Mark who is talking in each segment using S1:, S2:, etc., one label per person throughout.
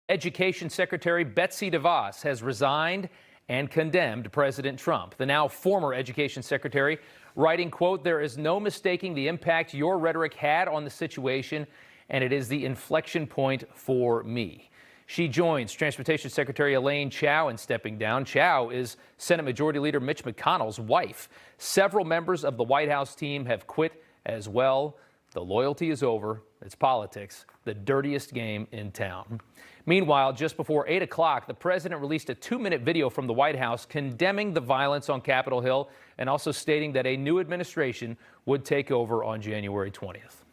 S1: Education Secretary Betsy DeVos has resigned and condemned President Trump. The now former Education Secretary writing, quote, "There is no mistaking the impact your rhetoric had on the situation, and it is the inflection point for me." She joins Transportation Secretary Elaine Chao in stepping down. Chao is Senate Majority Leader Mitch McConnell's wife. Several members of the White House team have quit as well. The loyalty is over. It's politics, the dirtiest game in town. Meanwhile, just before 8 o'clock, the president released a 2-minute video from the White House condemning the violence on Capitol Hill and also stating that a new administration would take over on January 20th.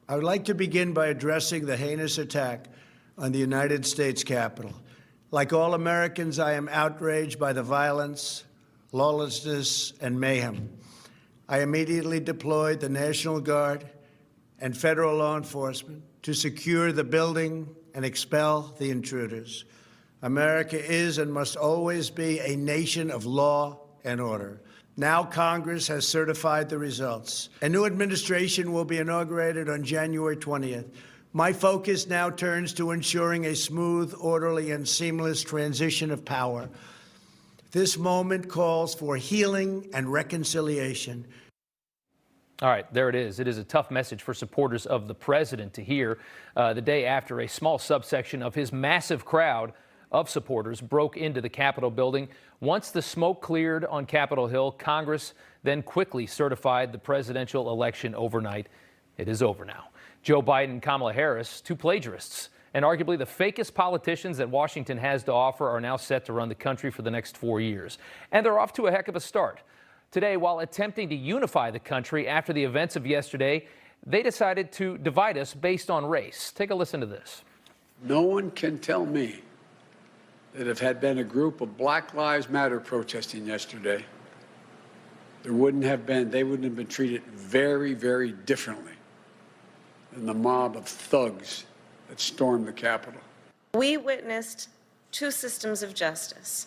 S2: I would like to begin by addressing the heinous attack on the United States Capitol. Like all Americans, I am outraged by the violence, lawlessness, and mayhem. I immediately deployed the National Guard and federal law enforcement to secure the building and expel the intruders. America is and must always be a nation of law and order. Now Congress has certified the results. A new administration will be inaugurated on January 20th. My focus now turns to ensuring a smooth, orderly, and seamless transition of power. This moment calls for healing and reconciliation.
S1: All right, there it is. It is a tough message for supporters of the president to hear the day after a small subsection of his massive crowd of supporters broke into the Capitol building. Once the smoke cleared on Capitol Hill, Congress then quickly certified the presidential election overnight. It is over now. Joe Biden and Kamala Harris, two plagiarists and arguably the fakest politicians that Washington has to offer, are now set to run the country for the next 4 years. And they're off to a heck of a start. Today, while attempting to unify the country after the events of yesterday, they decided to divide us based on race. Take a listen to this.
S3: No one can tell me that if had been a group of Black Lives Matter protesting yesterday, they wouldn't have been treated very, very differently than the mob of thugs that stormed the Capitol.
S4: We witnessed two systems of justice.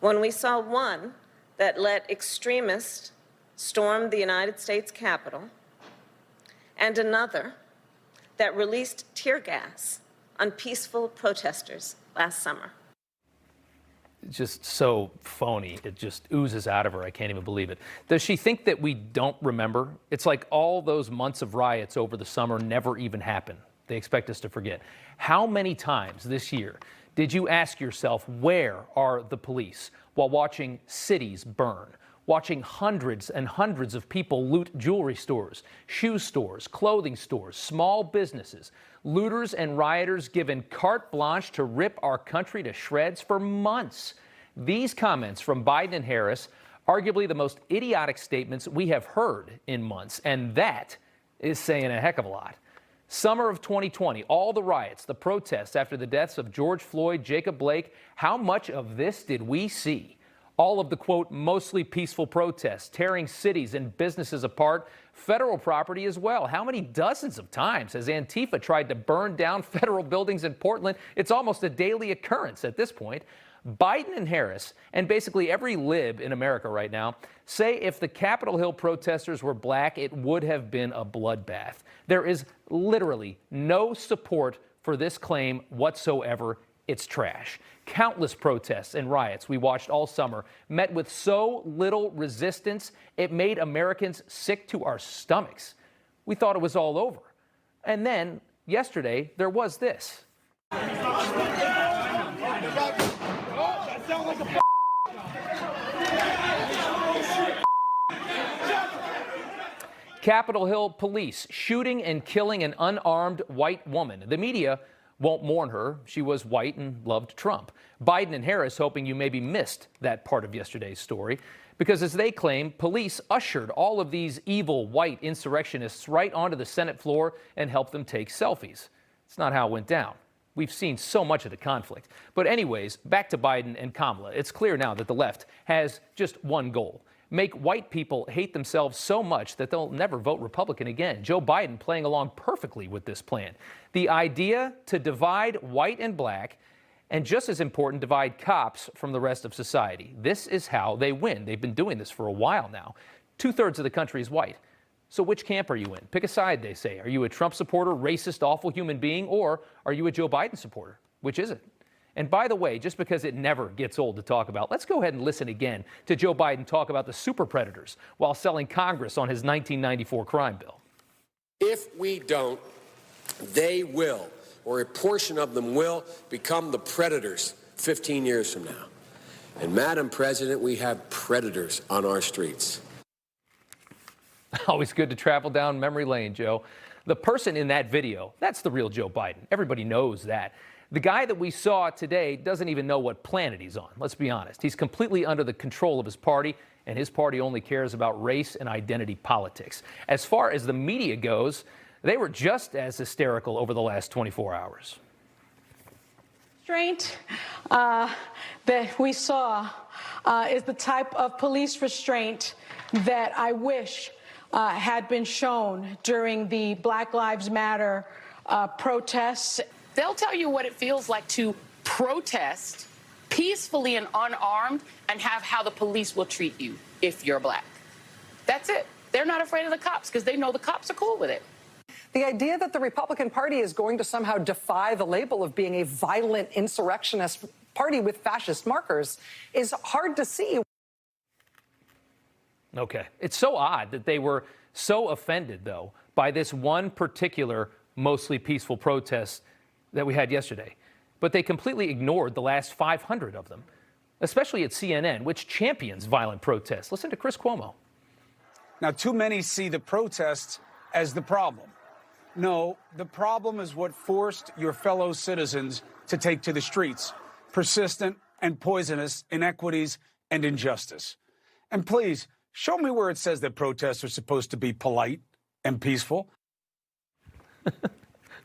S4: When we saw one that let extremists storm the United States Capitol, and another that released tear gas on peaceful protesters last summer.
S1: It's just so phony. It just oozes out of her. I can't even believe it. Does she think that we don't remember? It's like all those months of riots over the summer never even happened. They expect us to forget. How many times this year did you ask yourself, where are the police, while watching cities burn, watching hundreds and hundreds of people loot jewelry stores, shoe stores, clothing stores, small businesses, looters and rioters given carte blanche to rip our country to shreds for months? These comments from Biden and Harris, arguably the most idiotic statements we have heard in months, and that is saying a heck of a lot. Summer of 2020, all the riots, the protests after the deaths of George Floyd, Jacob Blake, how much of this did we see? All of the, quote, mostly peaceful protests, tearing cities and businesses apart, federal property as well. How many dozens of times has Antifa tried to burn down federal buildings in Portland? It's almost a daily occurrence at this point. Biden and Harris, and basically every lib in America right now, say if the Capitol Hill protesters were black, it would have been a bloodbath. There is literally no support for this claim whatsoever. It's trash. Countless protests and riots we watched all summer met with so little resistance, it made Americans sick to our stomachs. We thought it was all over. And then, yesterday, there was this. Capitol Hill police shooting and killing an unarmed white woman. The media won't mourn her. She was white and loved Trump. Biden and Harris hoping you maybe missed that part of yesterday's story, because as they claim, police ushered all of these evil white insurrectionists right onto the Senate floor and helped them take selfies. It's not how it went down. We've seen so much of the conflict. But anyways, back to Biden and Kamala. It's clear now that the left has just one goal: make white people hate themselves so much that they'll never vote Republican again. Joe Biden playing along perfectly with this plan. The idea to divide white and black, and just as important, divide cops from the rest of society. This is how they win. They've been doing this for a while now. 2/3 of the country is white. So which camp are you in? Pick a side, they say. Are you a Trump supporter, racist, awful human being, or are you a Joe Biden supporter? which is it? And by the way, just because it never gets old to talk about, let's go ahead and listen again to Joe Biden talk about the super predators while selling Congress on his 1994 crime bill.
S5: If we don't, they will, or a portion of them will, become the predators 15 years from now. And Madam President, we have predators on our streets.
S1: Always good to travel down memory lane, Joe. The person in that video, that's the real Joe Biden. Everybody knows that. The guy that we saw today doesn't even know what planet he's on. Let's be honest. He's completely under the control of his party, and his party only cares about race and identity politics. As far as the media goes, they were just as hysterical over the last 24 hours.
S6: Restraint that we saw is the type of police restraint that I wish had been shown during the Black Lives Matter protests.
S7: They'll tell you what it feels like to protest peacefully and unarmed and have how the police will treat you if you're black. That's it. They're not afraid of the cops because they know the cops are cool with it.
S8: The idea that the Republican Party is going to somehow defy the label of being a violent insurrectionist party with fascist markers is hard to see.
S1: Okay. It's so odd that they were so offended, though, by this one particular mostly peaceful protest that we had yesterday. But they completely ignored the last 500 of them, especially at CNN, which champions violent protests. Listen to Chris Cuomo.
S9: Now, too many see the protests as the problem. No, the problem is what forced your fellow citizens to take to the streets: persistent and poisonous inequities and injustice. And please, show me where it says that protests are supposed to be polite and peaceful.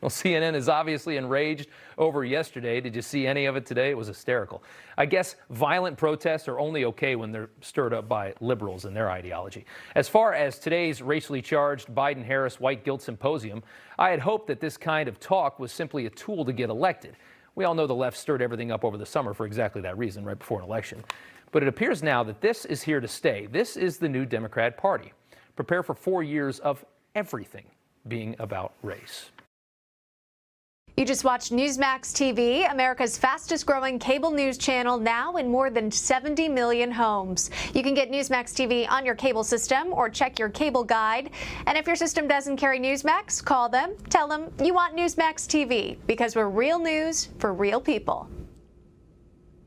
S1: Well, CNN is obviously enraged over yesterday. Did you see any of it today? It was hysterical. I guess violent protests are only okay when they're stirred up by liberals and their ideology. As far as today's racially charged Biden-Harris white guilt symposium, I had hoped that this kind of talk was simply a tool to get elected. We all know the left stirred everything up over the summer for exactly that reason, right before an election. But it appears now that this is here to stay. This is the new Democrat Party. Prepare for 4 years of everything being about race.
S10: You just watched Newsmax TV, America's fastest growing cable news channel, now in more than 70 million homes. You can get Newsmax TV on your cable system or check your cable guide. And if your system doesn't carry Newsmax, call them, tell them you want Newsmax TV, because we're real news for real people.